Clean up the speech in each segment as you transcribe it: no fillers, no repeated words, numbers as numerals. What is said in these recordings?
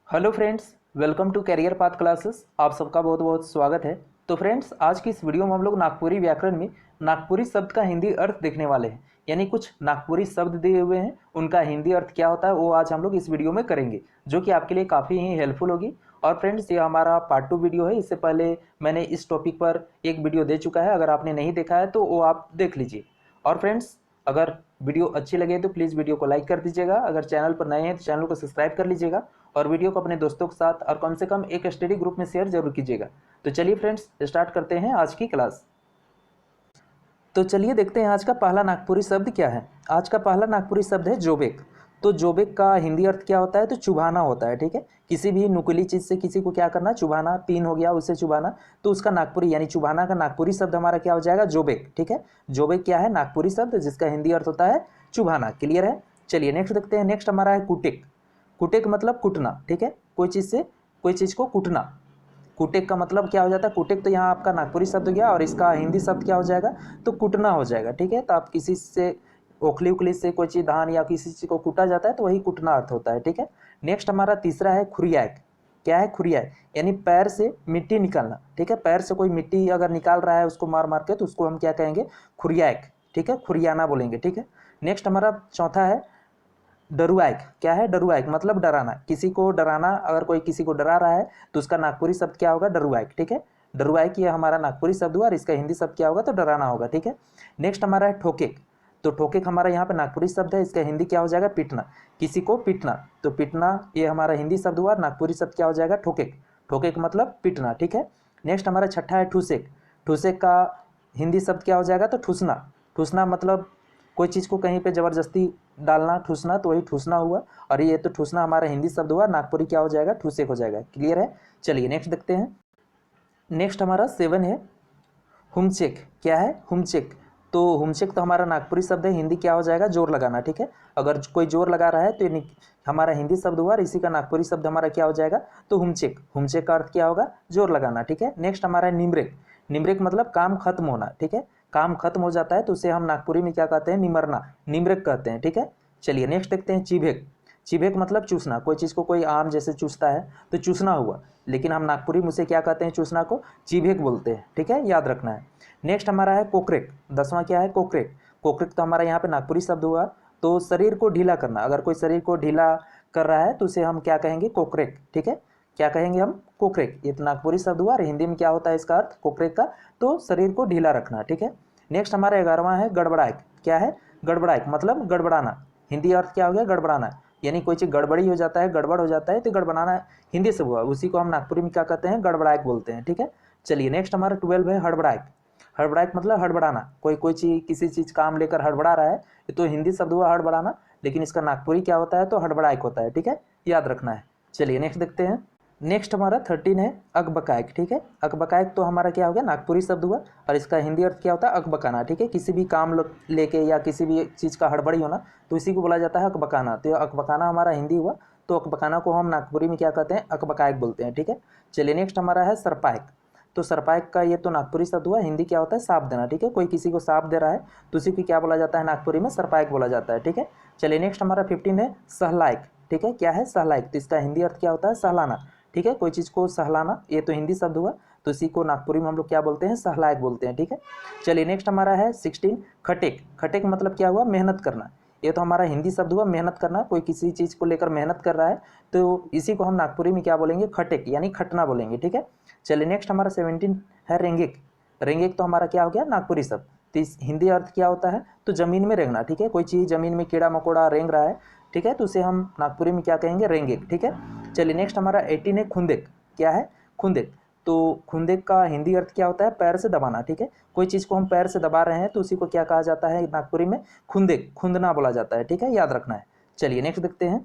Hello friends, welcome to career path classes. आप सबका बहुत बहुत स्वागत है। तो फ्रेंड्स, आज की इस वीडियो में हम लोग नागपुरी व्याकरण में नागपुरी शब्द का हिंदी अर्थ देखने वाले हैं। यानी कुछ नागपुरी शब्द दिए हुए हैं, उनका हिंदी अर्थ क्या होता है वो आज हम लोग इस वीडियो में करेंगे, जो कि आपके लिए काफ़ी ही हेल्पफुल होगी। और फ्रेंड्स, ये हमारा पार्ट 2 वीडियो है। इससे पहले मैंने इस टॉपिक पर एक वीडियो दे चुका है, अगर आपने नहीं देखा है तो वो आप देख लीजिए। और फ्रेंड्स, अगर वीडियो अच्छी लगे तो प्लीज़ वीडियो को लाइक कर दीजिएगा। अगर चैनल पर नए हैं तो चैनल को सब्सक्राइब कर लीजिएगा और वीडियो को अपने दोस्तों के साथ और कम से कम एक स्टडी ग्रुप में शेयर जरूर कीजिएगा। तो चलिए फ्रेंड्स, स्टार्ट करते हैं आज की क्लास। तो चलिए देखते हैं आज का पहला नागपुरी शब्द क्या है। आज का पहला नागपुरी शब्द है जोबेक। तो जोबेक का हिंदी अर्थ क्या होता है? तो चुभाना होता है। ठीक है, किसी भी नुकीली चीज़ से किसी को क्या करना? चुभाना। पीन हो गया, उसे चुभाना। तो उसका नागपुरी यानी चुभाना का नागपुरी शब्द हमारा क्या हो जाएगा? जोबेक। ठीक है, जोबेक क्या है? नागपुरी शब्द जिसका हिंदी अर्थ होता है चुभाना। क्लियर है? चलिए नेक्स्ट देखते हैं। नेक्स्ट हमारा है कुटेक। कुटेक मतलब कुटना। ठीक है, कोई चीज़ से कोई चीज़ को कुटना। कुटेक का मतलब क्या हो जाता है? कुटेक तो यहाँ आपका नागपुरी शब्द हो गया और इसका हिंदी शब्द क्या हो जाएगा? तो कुटना हो जाएगा। ठीक है, तो आप किसी से ओखली उखली से कोई चीज़ धान या किसी चीज़ को कूटा जाता है तो वही कुटना अर्थ होता है। ठीक है, नेक्स्ट हमारा तीसरा है खुरियाक। क्या है? खुरियाक यानी पैर से मिट्टी निकालना। ठीक है, पैर से कोई मिट्टी अगर निकाल रहा है उसको मार मार के, तो उसको हम क्या कहेंगे? खुरियाक। ठीक है, खुरियाना बोलेंगे। ठीक है, नेक्स्ट हमारा चौथा है डरुआक। क्या है? डरुआक मतलब डराना। किसी को डराना, अगर कोई किसी को डरा रहा है तो उसका नागपुरी शब्द क्या होगा? डरुआक। ठीक है, डरुआक ये हमारा नागपुरी शब्द हुआ और इसका हिंदी शब्द क्या होगा? तो डराना होगा। ठीक है, नेक्स्ट हमारा है ठोकेक। तो ठोकेक हमारा यहाँ पे नागपुरी शब्द है, इसका हिंदी क्या हो जाएगा? पीटना। किसी को पीटना, तो पीटना ये हमारा हिंदी शब्द हुआ और नागपुरी शब्द क्या हो जाएगा? ठोकेक। ठोकेक मतलब पीटना। ठीक है, नेक्स्ट हमारा छठा है ठूसेक। ठूसेक का हिंदी शब्द क्या हो जाएगा? तो ठूसना। ठूसना मतलब कोई चीज़ को कहीं पे ज़बरदस्ती डालना, ठूसना, तो वही ठूसना हुआ। और ये तो ठूसना हमारा हिंदी शब्द हुआ, नागपुरी क्या हो जाएगा? ठूसेक हो जाएगा। क्लियर है? चलिए नेक्स्ट देखते हैं। नेक्स्ट हमारा 7 है हुमचेक। क्या है? हुमचेक। तो हुमचेक तो हमारा नागपुरी शब्द है, हिंदी क्या हो जाएगा? जोर लगाना। ठीक है, अगर कोई जोर लगा रहा है तो ये हमारा हिंदी शब्द हुआ और इसी का नागपुरी शब्द हमारा क्या हो जाएगा? तो हुमचेक। हुमचेक का अर्थ क्या होगा? जोर लगाना। ठीक है, नेक्स्ट हमारा है निमरेक। निमरेक मतलब काम खत्म होना। ठीक है, काम खत्म हो जाता है तो उसे हम नागपुरी में क्या कहते हैं? निमरना, निमरेक कहते हैं। ठीक है, चलिए नेक्स्ट देखते हैं चिभेक। चिभेक मतलब चूसना। कोई चीज़ को कोई आम जैसे चूसता है तो चूसना हुआ, लेकिन हम नागपुरी में उसे क्या कहते हैं? चूसना को चिभेक बोलते हैं। ठीक है, याद रखना है। नेक्स्ट हमारा है कोकरेक। 10वां क्या है? कोकरेक। कोकरेक तो हमारा यहाँ पे नागपुरी शब्द हुआ, तो शरीर को ढीला करना। अगर कोई शरीर को ढीला कर रहा है तो उसे हम क्या कहेंगे? कोकरेक। ठीक है, क्या कहेंगे हम? कोकरेक। ये तो नागपुरी शब्द हुआ और हिंदी में क्या होता है इसका अर्थ? कोकरेक का तो शरीर को ढीला रखना। ठीक है, नेक्स्ट हमारा 11वां है गड़बड़ाइक। क्या है? गड़बड़ाइक मतलब गड़बड़ाना। हिंदी अर्थ क्या हो गया? गड़बड़ाना। यानी कोई चीज़ गड़बड़ी हो जाता है, गड़बड़ हो जाता है तो गड़बड़ाना हिंदी से हुआ, उसी को हम नागपुरी में क्या कहते हैं? गड़बड़ाइक बोलते हैं। ठीक है, चलिए नेक्स्ट हमारा 12 है हड़बड़ाइक। हड़बड़ाइक मतलब हड़बड़ाना। कोई कोई चीज़ किसी चीज़ काम लेकर हड़बड़ा रहा है, ये तो हिंदी शब्द हुआ हड़बड़ाना, लेकिन इसका नागपुरी क्या होता है? तो हड़बड़ाइक होता है। ठीक है, याद रखना है। चलिए नेक्स्ट देखते हैं। नेक्स्ट हमारा 13 है अकबकाइक। ठीक है, अकबकाइक तो हमारा क्या हो गया? नागपुरी शब्द हुआ और इसका हिंदी अर्थ क्या होता है? अकबकाना। ठीक है, किसी भी काम लेके या किसी भी चीज़ का हड़बड़ी होना तो इसी को बोला जाता है अकबकाना। तो अकबकाना हमारा हिंदी हुआ, तो अकबकाना को हम नागपुरी में क्या कहते हैं? अकबकाइक बोलते हैं। ठीक है, चलिए नेक्स्ट हमारा है सरपाइक। तो सरपाइक का ये तो नागपुरी शब्द हुआ, हिंदी क्या होता है? साफ देना। ठीक है, कोई किसी को साफ दे रहा है तो उसी को क्या बोला जाता है? नागपुरी में सरपाइक बोला जाता है। ठीक है, चलिए नेक्स्ट हमारा 15 है सहलाइक। ठीक है, क्या है? सहलाइक। तो इसका हिंदी अर्थ क्या होता है? सहलाना। ठीक है, कोई चीज़ को सहलाना, ये तो हिंदी शब्द हुआ, तो इसी को नागपुरी में हम लोग क्या बोलते हैं? सहलायक बोलते हैं। ठीक है, चलिए नेक्स्ट हमारा है 16 खटेक। खटेक मतलब क्या हुआ? मेहनत करना। ये तो हमारा हिंदी शब्द हुआ मेहनत करना। कोई किसी चीज़ को लेकर मेहनत कर रहा है तो इसी को हम नागपुरी में क्या बोलेंगे? खटेक यानी खटना बोलेंगे। ठीक है, चलिए नेक्स्ट हमारा 17 है रेंगिक। रेंगिक तो हमारा क्या हो गया? नागपुरी शब्द। तो इस हिंदी अर्थ क्या होता है? तो जमीन में रेंगना। ठीक है, कोई चीज़ जमीन में कीड़ा मकोड़ा रेंग रहा है, ठीक है, तो उसे हम नागपुरी में क्या कहेंगे? रेंगिक। ठीक है, चलिए नेक्स्ट हमारा 18 है खुंदेक। क्या है? खुंदेक। तो खुंदेक का हिंदी अर्थ क्या होता है? पैर से दबाना। ठीक है, कोई चीज़ को हम पैर से दबा रहे हैं तो उसी को क्या कहा जाता है नागपुरी में? खुंदेक, खुंदना बोला जाता है। ठीक है, याद रखना है। चलिए नेक्स्ट देखते हैं।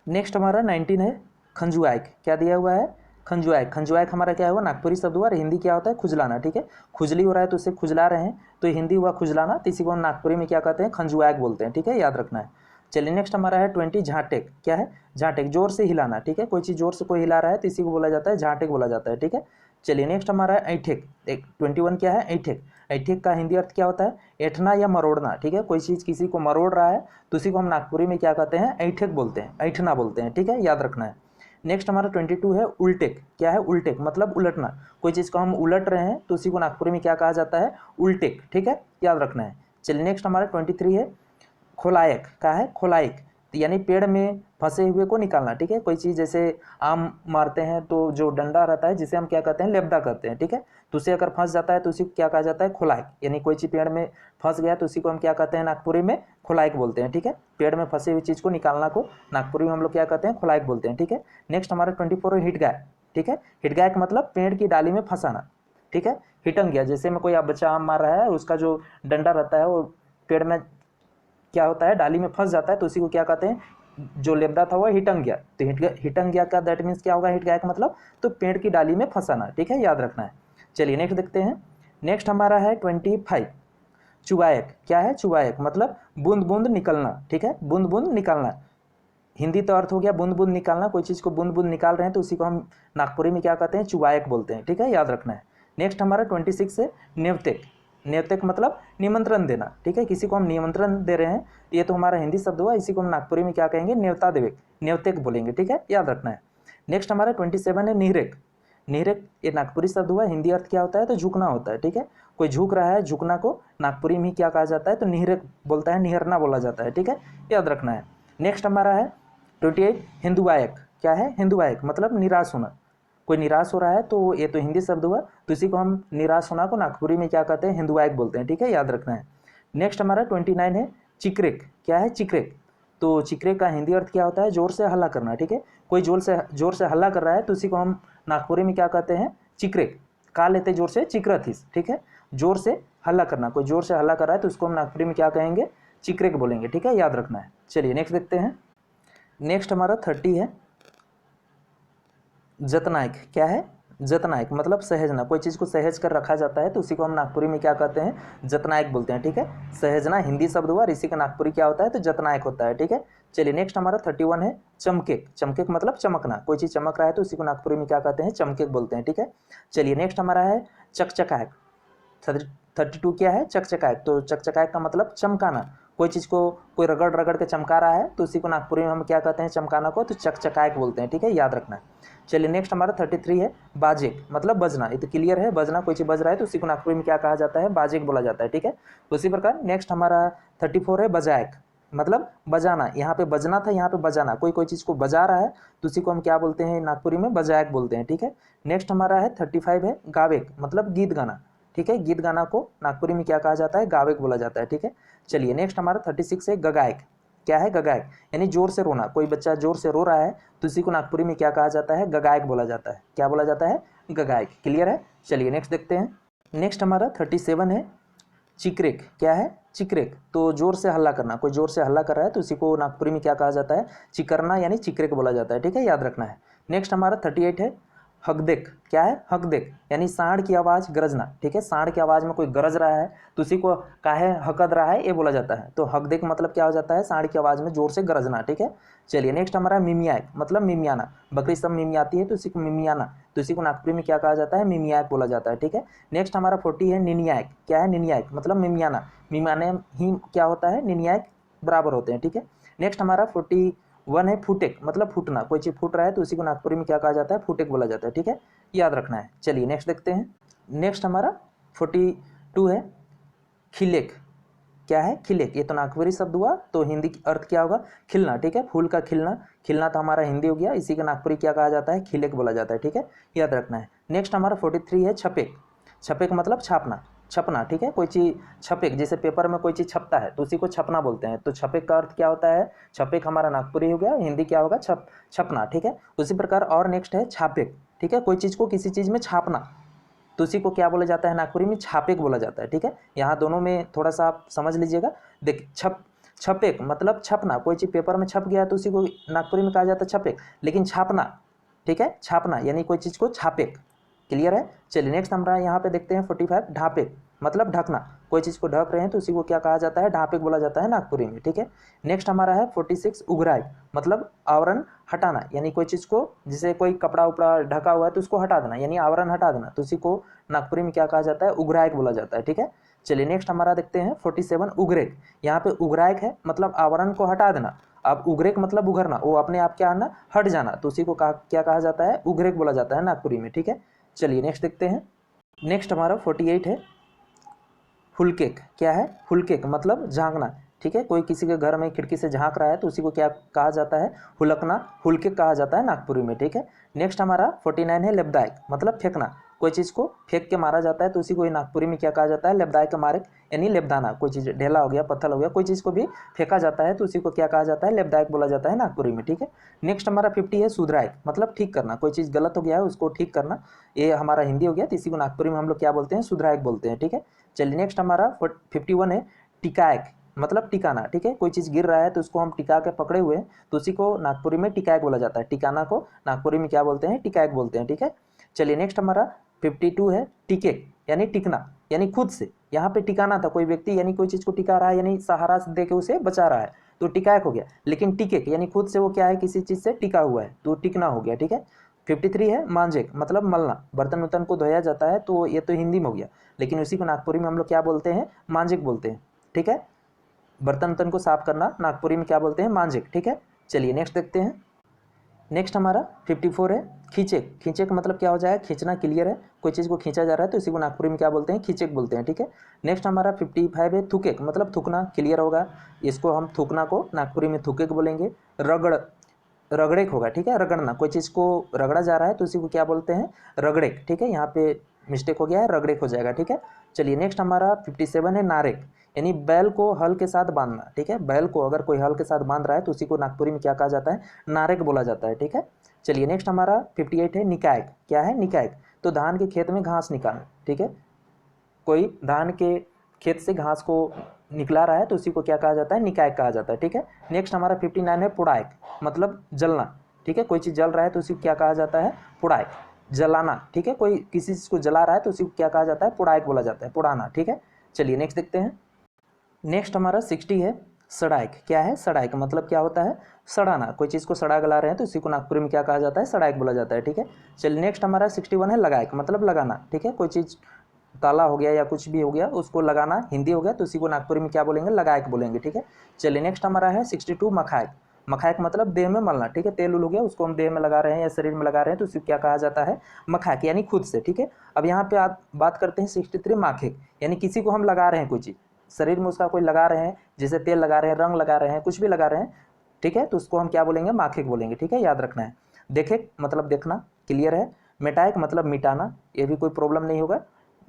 नेक्स्ट हमारा 19 है खंजुआइक। क्या दिया हुआ है? खंजुआइक। खंजुआइक हमारा क्या हुआ? नागपुरी शब्द हुआ और हिंदी क्या होता है? खुजलाना। ठीक है, खुजली हो रहा है तो उसे खुजला रहे हैं तो हिंदी हुआ खुजलाना, तो इसी को हम नागपुरी में क्या कहते हैं? खंजुआइक बोलते हैं। ठीक है, याद रखना है। चलिए नेक्स्ट हमारा है 20 झाटेक। क्या है? झाटेक, जोर से हिलाना। ठीक है, कोई चीज़ जोर से कोई हिला रहा है तो इसी को बोला जाता है झाटेक बोला जाता है। ठीक है, चलिए नेक्स्ट हमारा है ऐठेक। 21 क्या है? ऐठेक। ऐठेक का हिंदी अर्थ क्या होता है? ऐठना या मरोड़ना। ठीक है, कोई चीज़ किसी को मरोड़ रहा है तो उसी को हम नागपुरी में क्या कहते हैं? ऐठेक बोलते हैं, ऐठना बोलते हैं। ठीक है, याद रखना है। नेक्स्ट हमारा 22 है उल्टेक। क्या है उल्टेक? मतलब उलटना, कोई चीज़ को हम उलट रहे हैं तो उसी को नागपुरी में क्या कहा जाता है? उल्टेक। ठीक है, याद रखना है। चलिए नेक्स्ट हमारा 23 है खोलायक। क्या है? खोलायक, यानी पेड़ में फंसे हुए को निकालना। ठीक है, कोई चीज़ जैसे आम मारते हैं तो जो डंडा रहता है जिसे हम क्या कहते हैं? लेबदा कहते हैं। ठीक है, तो उसे अगर फंस जाता है तो उसी को क्या कहा जाता है? खोलायक। यानी कोई चीज़ पेड़ में फंस गया तो उसी को हम क्या कहते हैं? नागपुरी में खोलायक बोलते हैं। ठीक है, पेड़ में फंसी हुई चीज़ को निकालना को नागपुरी में हम लोग क्या कहते हैं? खोलायक बोलते हैं। ठीक है, नेक्स्ट हमारा 24 है हिटगायक। ठीक है, हिटगायक मतलब पेड़ की डाली में फंसाना। ठीक है, हिटंग गया, जैसे में कोई बच्चा आम मार रहा है, उसका जो डंडा रहता है वो पेड़ में क्या होता है? डाली में फंस जाता है तो उसी को क्या कहते हैं? जो लेबदा था वो हिटंग गया। तो हिटंग गया का दैट मीन्स क्या होगा? हिट गया का मतलब तो पेड़ की डाली में फंसाना। ठीक है, याद रखना है। चलिए नेक्स्ट देखते हैं। नेक्स्ट हमारा है 25 चुवायक। क्या है? चुवायक मतलब बूंद बूंद निकलना। ठीक है, बूंद बूंद निकालना, हिंदी तो अर्थ हो गया बूंद बूंद निकालना। कोई चीज़ को बूंद बूंद निकाल रहे हैं तो उसी को हम नागपुरी में क्या कहते हैं? चुवायक बोलते हैं। ठीक है, याद रखना है। नेक्स्ट हमारा 26 है नेवतेक। नेवतेक मतलब निमंत्रण देना। ठीक है, किसी को हम निमंत्रण दे रहे हैं, ये तो हमारा हिंदी शब्द हुआ, इसी को हम नागपुरी में क्या कहेंगे? न्योता देवेक, न्योतेक बोलेंगे। ठीक है, याद रखना है। नेक्स्ट हमारा 27 है निहरेक। निहरेक ये नागपुरी शब्द हुआ, हिंदी अर्थ क्या होता है? तो झुकना होता है। ठीक है, कोई झुक रहा है, झुकना को नागपुरी में क्या कहा जाता है? तो निहरेक बोलता है, निहरना बोला जाता है। ठीक है, याद रखना है। नेक्स्ट हमारा है 28 हिंदुवायक। क्या है? हिंदुवायक मतलब निराश होना, कोई निराश हो रहा है तो ये तो हिंदी शब्द हुआ, तो इसी को हम निराश होना को नागपुरी में क्या कहते हैं? हिंदुवायक बोलते हैं। ठीक है, याद रखना है। नेक्स्ट हमारा 29 है चिक्रेक। क्या है? चिक्रेक, तो चिक्रेक का हिंदी अर्थ क्या होता है? जोर से हल्ला करना। ठीक है, कोई जोर से हल्ला कर रहा है तो उसी को हम नागपुरी में क्या कहते हैं? चिक्रेक। का लेते जोर से चिक्रथिस। ठीक है, जोर से हल्ला करना, कोई जोर से हल्ला कर रहा है तो उसको हम नागपुरी में क्या कहेंगे? चिक्रेक बोलेंगे। ठीक है, याद रखना है। चलिए नेक्स्ट देखते हैं। नेक्स्ट हमारा 30 है जतनायक। क्या है? जतनायक मतलब सहेजना, कोई चीज़ को सहेज कर रखा जाता है तो उसी को हम नागपुरी में क्या कहते हैं? जतनायक बोलते हैं। ठीक है, सहेजना हिंदी शब्द हुआ, इसी का नागपुरी क्या होता है? तो जतनायक होता है। ठीक है, चलिए नेक्स्ट हमारा 31 है चमकेक। चमकेक मतलब चमकना, कोई चीज़ चमक रहा है तो उसी को नागपुरी में क्या कहते हैं? चमकेक बोलते हैं। ठीक है, चलिए नेक्स्ट हमारा है चकचकायक। 32 क्या है? चकचकायक, तो चकचकायक का मतलब चमकाना, कोई चीज़ को कोई रगड़ रगड़ के चमका रहा है तो उसी को नागपुरी में हम क्या कहते हैं? चमकाना को तो चकचकायक बोलते हैं। ठीक है, याद रखना है। चलिए नेक्स्ट हमारा 33 है बाजेक। मतलब बजना, ये तो क्लियर है, बजना, कोई चीज़ बज रहा है तो उसी को नागपुरी में क्या कहा जाता है? बाजेक बोला जाता है। ठीक है, उसी प्रकार नेक्स्ट हमारा 34 है बजायक। मतलब बजाना, यहाँ पे बजना था, यहाँ पे बजाना, कोई चीज़ को बजा रहा है तो उसी को हम क्या बोलते हैं? नागपुरी में बजायक बोलते हैं। ठीक है, नेक्स्ट हमारा है 35 है गावेक। मतलब गीत गाना। ठीक है, गीत गाना को नागपुरी में क्या कहा जाता है? गावेक बोला जाता है। ठीक है, चलिए नेक्स्ट हमारा 36 है गगायक। क्या है? गगायक यानी जोर से रोना, कोई बच्चा जोर से रो रहा है तो इसी को नागपुरी में क्या कहा जाता है? गगायक बोला जाता है। क्या बोला जाता है? गगायक। क्लियर है, चलिए नेक्स्ट देखते हैं। नेक्स्ट हमारा 37 है चिक्रेक। क्या है? चिक्रेक, तो जोर से हल्ला करना, कोई जोर से हल्ला कर रहा है तो उसी को नागपुरी में क्या कहा जाता है? चिकरना यानी चिक्रेक बोला जाता है। ठीक है, याद रखना है। नेक्स्ट हमारा 38 है हकदेक। क्या है? हकदेक यानी सांड की आवाज़ गरजना। ठीक है, सांड की आवाज़ में कोई गरज रहा है तो उसी को काहे हकद रहा है ये बोला जाता है, तो हकदेक मतलब क्या हो जाता है? सांड की आवाज़ में जोर से गरजना। ठीक है, चलिए नेक्स्ट हमारा मिमियाक। मतलब मिमियाना, बकरी सब मिमियाती है तो उसी को मिमियाना, तो इसी को नागपुरी में क्या कहा जाता है? मिमियाक बोला जाता है। ठीक है, नेक्स्ट हमारा 40 है निनियाक। क्या है? निनियाक मतलब मिमियाना, मिमियाने ही क्या होता है? निनियाक बराबर होते हैं। ठीक है, नेक्स्ट हमारा 41 है फुटेक। मतलब फूटना, कोई चीज़ फूट रहा है तो उसी को नागपुरी में क्या कहा जाता है? फुटेक बोला जाता है। ठीक है, याद रखना है। चलिए नेक्स्ट देखते हैं। नेक्स्ट हमारा 42 है खिलेक। क्या है? खिलेक, ये तो नागपुरी शब्द हुआ, तो हिंदी अर्थ क्या होगा? खिलना। ठीक है, फूल का खिलना, खिलना तो हमारा हिंदी हो गया, इसी का नागपुरी क्या कहा जाता है? खिलेक बोला जाता है। ठीक है, याद रखना है। नेक्स्ट हमारा 43 है छपेक। छपेक मतलब छापना, छपना। ठीक है, कोई चीज़ छपेक, जैसे पेपर में कोई चीज़ छपता है तो उसी को छपना बोलते हैं, तो छपेक का अर्थ क्या होता है? छपेक हमारा नागपुरी हो गया, हिंदी क्या होगा? छपना। ठीक है, उसी प्रकार और नेक्स्ट है छापेक। ठीक है, कोई चीज़ को किसी चीज़ में छापना तो उसी को क्या बोला जाता है? नागपुरी में छापेक बोला जाता है। ठीक है, यहाँ दोनों में थोड़ा सा आप समझ लीजिएगा। देखिए छपेक मतलब छपना, कोई चीज़ पेपर में छप गया तो उसी को नागपुरी में कहा जाता है छपेक, लेकिन छापना। ठीक है, छापना यानी कोई चीज़ को छापेक। क्लियर है, चलिए नेक्स्ट हमारा यहाँ पे देखते हैं 45 ढापेक। मतलब ढकना, कोई चीज़ को ढक रहे हैं तो उसी को क्या कहा जाता है? ढापेक बोला जाता है नागपुरी में। ठीक है, नेक्स्ट हमारा है 46 उघराई। मतलब आवरण हटाना, यानी कोई चीज़ को, जैसे कोई कपड़ा उपड़ा ढका हुआ है तो उसको हटा देना, यानी आवरण हटा देना, तो उसी को नागपुरी में क्या कहा जाता है? उघरायक बोला जाता है। ठीक है, चलिए नेक्स्ट हमारा देखते हैं 47 उघरेक। यहाँ पे उघरायक है मतलब आवरण को हटा देना, अब उग्रेक मतलब उघरना, वो अपने आप क्या आना, हट जाना, तो उसी को क्या कहा जाता है, उग्रेक बोला जाता है नागपुरी में। ठीक है, चलिए नेक्स्ट देखते हैं। नेक्स्ट हमारा 48 है हुलकेक। क्या है, हुलकेक मतलब झांकना। ठीक है, कोई किसी के घर में खिड़की से झांक रहा है तो उसी को क्या कहा जाता है, हुलकना, हुलकेक कहा जाता है नागपुरी में। ठीक है, नेक्स्ट हमारा 49 है लेबदायक मतलब फेंकना। कोई चीज़ को फेंक के मारा जाता है तो उसी को नागपुरी में क्या कहा जाता है, लेबदायक मारक यानी लेबदाना। कोई चीज़ ढेला हो गया, पत्थर हो गया, कोई चीज़ को भी फेंका जाता है तो उसी को क्या कहा जाता है, लेबदायक बोला जाता है नागपुरी में। ठीक है, नेक्स्ट हमारा 50 है सुधरायक मतलब ठीक करना। कोई चीज़ गलत हो गया है उसको ठीक करना, ये हमारा हिंदी हो गया, तो इसी को नागपुरी में हम लोग क्या बोलते हैं, सुधरायक बोलते हैं। ठीक है, चलिए नेक्स्ट हमारा 51 है टिकायक मतलब टिकाना। ठीक है, कोई चीज़ गिर रहा है तो उसको हम टिका के पकड़े हुए हैं तो उसी को नागपुरी में टिकायक बोला जाता है। टिकाना को नागपुरी में क्या बोलते हैं, टिकायक बोलते हैं। ठीक है, चलिए नेक्स्ट हमारा 52 है टिके यानी टिकना यानी खुद से। यहाँ पे टिकाना था, कोई व्यक्ति यानी कोई चीज़ को टिका रहा है यानी सहारा दे के उसे बचा रहा है तो टिकायक हो गया। लेकिन टिके यानी खुद से वो क्या है, किसी चीज़ से टिका हुआ है तो टिकना हो गया। ठीक है, 53 है मांजेक मतलब मलना। बर्तन उर्तन को धोया जाता है तो ये तो हिंदी में हो गया, लेकिन उसी को नागपुरी में हम लोग क्या बोलते हैं, मांजेक बोलते हैं। ठीक है, बर्तन उर्तन को साफ करना नागपुरी में क्या बोलते हैं, मांजेक। ठीक है, चलिए नेक्स्ट देखते हैं। नेक्स्ट हमारा 54 है खींचेक। खींचेक मतलब क्या हो जाएगा, खींचना, क्लियर है, कोई चीज़ को खींचा जा रहा है तो इसी को नागपुरी में क्या बोलते हैं, खींचेक बोलते हैं। ठीक है, नेक्स्ट हमारा 55 है थुकेक मतलब थूकना, क्लियर होगा, इसको हम थूकना को नागपुरी में थुकेक बोलेंगे। रगड़ेक होगा। ठीक है, रगड़ना, कोई चीज़ को रगड़ा जा रहा है तो उसी को क्या बोलते हैं, रगड़ेक। ठीक है, यहाँ पे मिस्टेक हो गया है, रगड़ेक हो जाएगा। ठीक है, चलिए नेक्स्ट हमारा 57 है नारेक यानी बैल को हल के साथ बांधना। ठीक है, बैल को अगर कोई हल के साथ बांध रहा है तो उसी को नागपुरी में क्या कहा जाता है, नारेक बोला जाता है। ठीक है, चलिए नेक्स्ट हमारा 58 है निकायक। क्या है, निकायक तो धान के खेत में घास निकालना। ठीक है, कोई धान के खेत से घास को निकला रहा है तो उसी को क्या कहा जाता है, निकायक कहा जाता है। ठीक है, नेक्स्ट हमारा 59 है पुड़ायक मतलब जलना। ठीक है, कोई चीज़ जल रहा है तो उसी को क्या कहा जाता है, पुड़ायक, जलाना। ठीक है, कोई किसी चीज़ को जला रहा है तो उसी को क्या कहा जाता है, पुड़ायक बोला जाता है, पुड़ाना। ठीक है, चलिए नेक्स्ट देखते हैं। नेक्स्ट हमारा 60 है सड़ायक। क्या है, सड़ायक मतलब क्या होता है, सड़ाना। कोई चीज़ को सड़ा गला रहे हैं तो उसी को नागपुरी में क्या कहा जाता है, सड़ायक बोला जाता है। ठीक है, चलिए नेक्स्ट हमारा 61 है लगायक मतलब लगाना। ठीक है, कोई चीज़ ताला हो गया या कुछ भी हो गया उसको लगाना हिंदी हो गया तो उसी को नागपुरी में क्या बोलेंगे, लगायक बोलेंगे। ठीक है, चलिए नेक्स्ट हमारा है 62 मखायक। मखायक मतलब देह में मलना। ठीक है, तेल उल हो गया उसको हम देह में लगा रहे हैं या शरीर में लगा रहे हैं तो उसी को क्या कहा जाता है, मखायक यानी खुद से। ठीक है, अब यहाँ पे आप बात करते हैं 63 माखेक यानी किसी को हम लगा रहे हैं, कोई चीज़ शरीर में उसका कोई लगा रहे हैं, जैसे तेल लगा रहे हैं, रंग लगा रहे हैं, कुछ भी लगा रहे हैं। ठीक है, तो उसको हम क्या बोलेंगे, माखेक बोलेंगे। ठीक है, याद रखना है। देखेक मतलब देखना, क्लियर है। मिटायक मतलब मिटाना, ये भी कोई प्रॉब्लम नहीं होगा।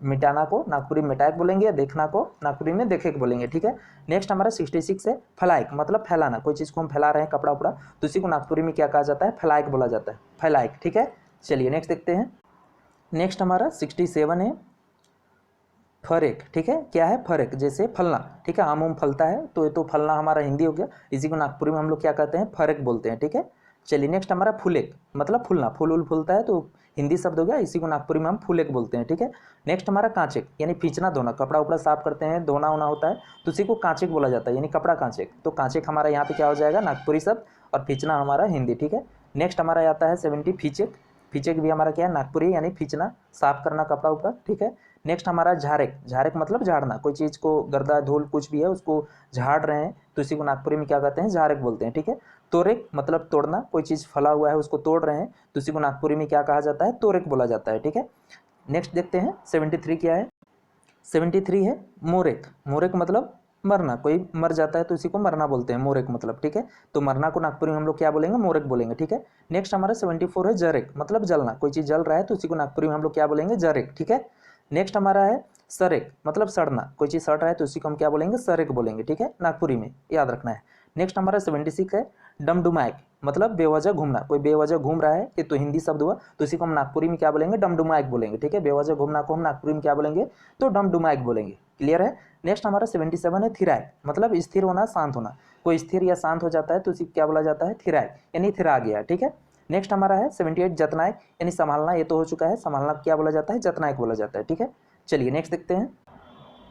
मिटाना को नागपुरी में मिटायक बोलेंगे, देखना को नागपुरी में देखेक बोलेंगे। ठीक है, नेक्स्ट हमारा 66 है फलायक मतलब फैलाना। कोई चीज़ को हम फैला रहे हैं, कपड़ा उपड़ा, तो उसी को नागपुरी में क्या कहा जाता है, फलायक बोला जाता है, फैलायक। ठीक है, चलिए नेक्स्ट देखते हैं। नेक्स्ट हमारा 67 है फरेक। ठीक है, क्या है, फरेक जैसे फलना। ठीक है, आम उम फलता है तो ये तो फलना हमारा हिंदी हो गया, इसी को नागपुरी में हम लोग क्या कहते हैं, फरेक बोलते हैं। ठीक है, चलिए नेक्स्ट हमारा फुलेक मतलब फूलना, फूल उल फूलता है तो हिंदी शब्द हो गया, इसी को नागपुरी में हम फुलेक बोलते हैं। ठीक है, नेक्स्ट हमारा कांचेक यानी खींचना धोना, कपड़ा उपड़ा साफ करते हैं, धोना होना होता है तो उसी को कांचेक बोला जाता है यानी कपड़ा कांचेक। तो कांचेक हमारा यहाँ पे क्या हो जाएगा, नागपुरी शब्द, और खींचना हमारा हिंदी। ठीक है, नेक्स्ट हमारा आता है 70 फीचेक। फीचेक भी हमारा क्या है, नागपुरी यानी खींचना, साफ करना कपड़ा उपड़ा। ठीक है, नेक्स्ट हमारा झारेक। झारेक मतलब झाड़ना, कोई चीज़ को गर्दा धूल कुछ भी है उसको झाड़ रहे हैं तो इसी को नागपुरी में क्या कहते हैं, झारेक बोलते हैं। ठीक है, तोरेक मतलब तोड़ना, कोई चीज़ फला हुआ है उसको तोड़ रहे हैं तो इसी को नागपुरी में क्या कहा जाता है, तोरेक बोला जाता है। ठीक है, नेक्स्ट देखते हैं 73 क्या है। 73 है मोरेक। मोरेक मतलब मरना, कोई मर जाता है तो इसी को मरना बोलते हैं, मोरेक मतलब। ठीक है, तो मरना को नागपुरी में हम लोग क्या बोलेंगे, मोरेक बोलेंगे। ठीक है, नेक्स्ट हमारा 74 है जरेक मतलब जलना, कोई चीज़ जल रहा है तो उसी को नागपुरी में हम लोग क्या बोलेंगे, जरेक। ठीक है, नेक्स्ट हमारा है सरेक मतलब सड़ना, कोई चीज़ सड़ रहा है तो उसी को हम क्या बोलेंगे, सरेक बोलेंगे। ठीक है, नागपुरी में याद रखना है। नेक्स्ट हमारा 76 है डमडुमायक मतलब बेवजह घूमना, कोई बेवजह घूम रहा है, ये तो हिंदी शब्द हुआ तो इसी को हम नागपुरी में क्या बोलेंगे, डमडुमायक बोलेंगे। ठीक है, बेवजह घूमना को हम नागपुरी में क्या बोलेंगे, तो डमडुमायक बोलेंगे। क्लियर है। नेक्स्ट हमारा 77 है थिरायक मतलब स्थिर होना, शांत होना, कोई स्थिर या शांत हो जाता है तो उसी क्या बोला जाता है, थिरायक यानी थिरा गया। ठीक है, नेक्स्ट हमारा है 78 जतनायक यानी संभालना, ये तो हो चुका है, संभालना क्या बोला जाता है, जतनायक बोला जाता है। ठीक है, चलिए नेक्स्ट देखते हैं।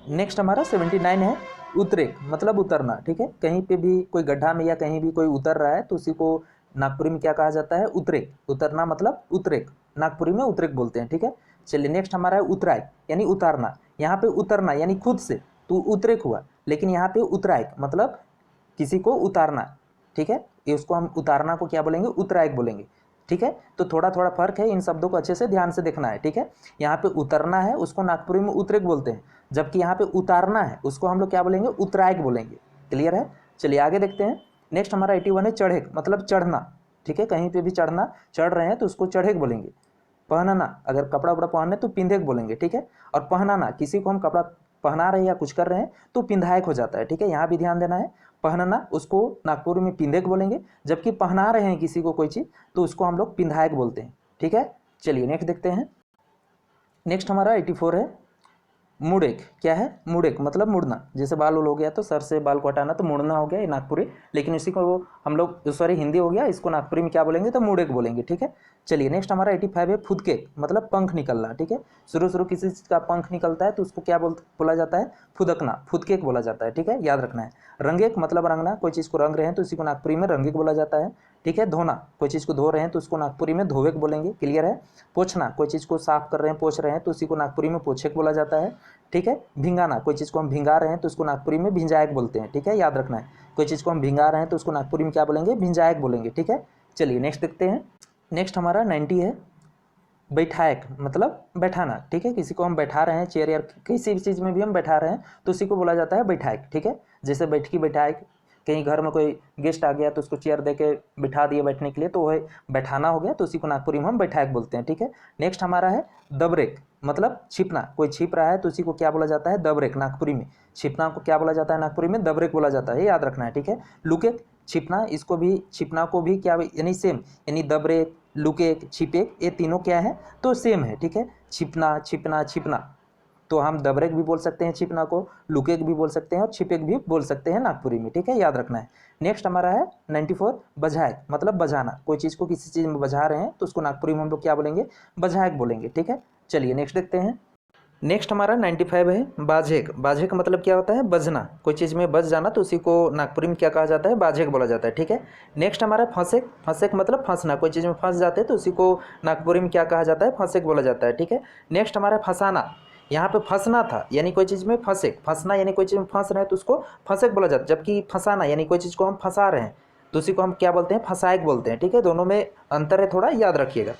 नेक्स्ट हमारा 79 है उतरेक मतलब उतरना। ठीक है, कहीं पे भी कोई गड्ढा में या कहीं भी कोई उतर रहा है तो उसी को नागपुरी में क्या कहा जाता है, उतरेक। उतरना मतलब उतरेक, नागपुरी में उतरेक बोलते हैं। ठीक है, चलिए नेक्स्ट हमारा है उतरायक यानी उतारना। यहाँ पे उतरना यानी खुद से तो उतरेक हुआ, लेकिन यहाँ पे उतरायक मतलब किसी को उतारना, ठीक है, ये उसको हम उतारना को क्या बोलेंगे, उत्तरायक बोलेंगे। ठीक है, तो थोड़ा थोड़ा फर्क है, इन शब्दों को अच्छे से ध्यान से देखना है। ठीक है, यहाँ पे उतरना है उसको नागपुरी में उत्तरेक बोलते हैं, जबकि यहाँ पे उतारना है उसको हम लोग क्या बोलेंगे, उत्तरायक बोलेंगे। क्लियर है, चलिए आगे देखते हैं। नेक्स्ट हमारा 81 है चढ़ेक, मतलब चढ़ना। ठीक है, कहीं पे भी चढ़ना, चढ़ रहे हैं तो उसको चढ़ेक बोलेंगे। पहनना, अगर कपड़ा वपड़ा पहनने तो पिंधेक बोलेंगे। ठीक है, और पहनाना, किसी को हम कपड़ा पहना रहे हैं या कुछ कर रहे हैं तो पिंधायक हो जाता है। ठीक है, यहाँ भी ध्यान देना है। पहनना उसको नागपुरी में पिंधेक बोलेंगे, जबकि पहना रहे हैं किसी को कोई चीज़ तो उसको हम लोग पिंधायक बोलते हैं। ठीक है, चलिए नेक्स्ट देखते हैं। नेक्स्ट हमारा 84 है मुड़ेक। क्या है, मुड़ेक मतलब मुड़ना। जैसे बाल उल हो गया तो सर से बाल को हटाना तो मुड़ना हो गया, ये नागपुरी। लेकिन इसी को हम लोग सॉरी हिंदी हो गया, इसको नागपुरी में क्या बोलेंगे, तो मुड़ेक बोलेंगे। ठीक है, चलिए नेक्स्ट हमारा 85 है फुदकेक, मतलब पंख निकलना। ठीक है, शुरू किसी चीज़ का पंख निकलता है तो उसको क्या बोला जाता है, फुदकना, फुदकेक बोला जाता है। ठीक है, याद रखना है। रंगेक मतलब रंगना, कोई चीज़ को रंग रहे हैं तो उसी को नागपुरी में रंगेक बोला जाता है। ठीक है, धोना, कोई चीज़ को धो रहे हैं तो उसको नागपुरी में धोवेक बोलेंगे। क्लियर है। पोछना, कोई चीज़ को साफ कर रहे हैं, पोछ रहे हैं तो उसी को नागपुरी में पोछेक बोला जाता है। ठीक है, भिंगाना, कोई चीज़ को हम भिंगा रहे हैं तो उसको नागपुरी में भिंजायक बोलते हैं। ठीक है, याद रखना है। कोई चीज़ को हम भिंगा रहे हैं तो उसको नागपुरी में क्या बोलेंगे, भिंजायक बोलेंगे। ठीक है, चलिए नेक्स्ट देखते हैं। नेक्स्ट हमारा 90 है बैठायक, मतलब बैठाना। ठीक है, किसी को हम बैठा रहे हैं, चेयर या किसी भी चीज़ में भी हम बैठा रहे हैं तो उसी को बोला जाता है बैठायक। ठीक है, जैसे बैठकी बैठायक, कहीं घर में कोई गेस्ट आ गया तो उसको चेयर दे के बिठा दिए बैठने के लिए तो वह बैठाना हो गया, तो उसी को नागपुरी में हम बैठायक बोलते हैं। ठीक है, नेक्स्ट हमारा है दबरेक, मतलब छिपना। कोई छिप रहा है तो उसी को क्या बोला जाता है, दबरेक। नागपुरी में छिपना को क्या बोला जाता है, नागपुरी में दबरेक बोला जाता है, याद रखना है। ठीक है, लुकेक, छिपना, इसको भी छिपना को भी क्या यानी सेम, यानी दबरेक, लुकेक, छिपेक, ये तीनों क्या है तो सेम है। ठीक है, छिपना, छिपना, छिपना, तो हम दबरेक भी बोल सकते हैं छिपना को, लुकेक भी बोल सकते हैं और छिपेक भी बोल सकते हैं नागपुरी में। ठीक है, याद रखना है। नेक्स्ट हमारा है 94 बजायक, मतलब बजाना। कोई चीज़ को किसी चीज़ में बजा रहे हैं तो उसको नागपुरी में हम लोग क्या बोलेंगे, बजायक बोलेंगे। ठीक है, चलिए नेक्स्ट देखते हैं। नेक्स्ट हमारा 95 है बाझेक। बाझेक का मतलब क्या होता है, बजना। कोई चीज़ में बच जाना तो उसी को नागपुरी में क्या कहा जाता है, बाझेक बोला जाता है। ठीक है, नेक्स्ट हमारा फंसेक। फंसेक मतलब फंसना, कोई चीज़ में फंस जाते हैं तो उसी को नागपुरी में क्या कहा जाता है, फंसेक बोला जाता है। ठीक है, नेक्स्ट हमारा फंसाना। यहाँ पे फंसना था, यानी कोई चीज़ में फंसेक, फंसना यानी कोई चीज़ में फंस रहे हैं तो उसको फंसेक बोला जाता है, जबकि फंसाना यानी कोई चीज़ को हम फंसा रहे हैं तो उसी को हम क्या बोलते हैं, फंसायक बोलते हैं। ठीक है, दोनों में अंतर है, थोड़ा याद रखिएगा।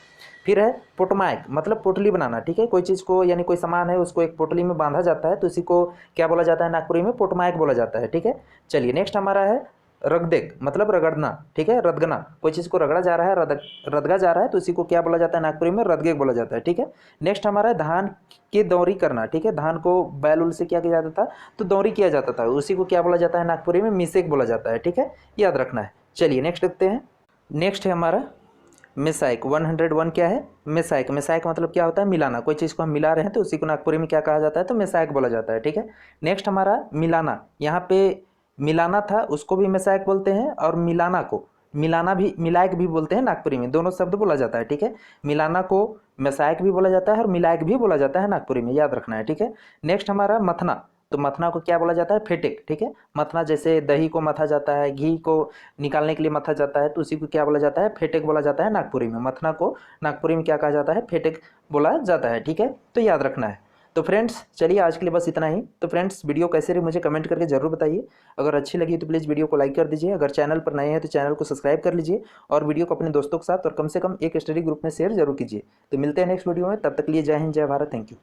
फिर है पोटमायक, मतलब पोटली बनाना। ठीक है, कोई चीज़ को यानी कोई सामान है उसको एक पोटली में बांधा जाता है तो उसी को क्या बोला जाता है, नागपुरी में पोटमायक बोला जाता है। ठीक है, चलिए नेक्स्ट हमारा है रगदेक, मतलब रगड़ना। ठीक है, रदगना, कोई चीज़ को रगड़ा जा रहा है, रदगा जा रहा है तो उसी को क्या बोला जाता है, नागपुरी में रदगेक बोला जाता है। ठीक है, नेक्स्ट हमारा है धान की दौरी करना। ठीक है, धान को बैल उल से क्या किया जाता था तो दौरी किया जाता था, उसी को क्या बोला जाता है, नागपुरी में मिसेक बोला जाता है। ठीक है, याद रखना है। चलिए नेक्स्ट देखते हैं। नेक्स्ट है हमारा मेसाइक। 101 क्या है, मेसाइक। मेसाइक मतलब क्या होता है, मिलाना। कोई चीज़ को हम मिला रहे हैं तो उसी को नागपुरी में क्या कहा जाता है, तो मेसाइक बोला जाता है। ठीक है, नेक्स्ट हमारा मिलाना। यहाँ पे मिलाना था उसको भी मेसाइक बोलते हैं और मिलाना को मिलाना भी मिलायक भी बोलते हैं नागपुरी में, दोनों शब्द बोला जाता है। ठीक है, मिलाना को मेसाइक भी बोला जाता है और मिलायक भी बोला जाता है नागपुरी में, याद रखना है। ठीक है, नेक्स्ट हमारा मथना। तो मथना को क्या बोला जाता है, फेटेक। ठीक है, मथना जैसे दही को मथा जाता है, घी को निकालने के लिए मथा जाता है तो उसी को क्या बोला जाता है, फेटेक बोला जाता है नागपुरी में। मथना को नागपुरी में क्या कहा जाता है, फेटेक बोला जाता है। ठीक है, तो याद रखना है। तो फ्रेंड्स चलिए आज के लिए बस इतना ही। तो फ्रेंड्स वीडियो कैसे रही मुझे कमेंट करके जरूर बताइए। अगर अच्छी लगी तो प्लीज़ वीडियो को लाइक कर दीजिए। अगर चैनल पर नए हैं तो चैनल को सब्सक्राइब कर लीजिए और वीडियो को अपने दोस्तों के साथ और कम से कम एक स्टडी ग्रुप में शेयर जरूर कीजिए। तो मिलते हैं नेक्स्ट वीडियो में, तब तक लिए जय हिंद, जय भारत, थैंक यू।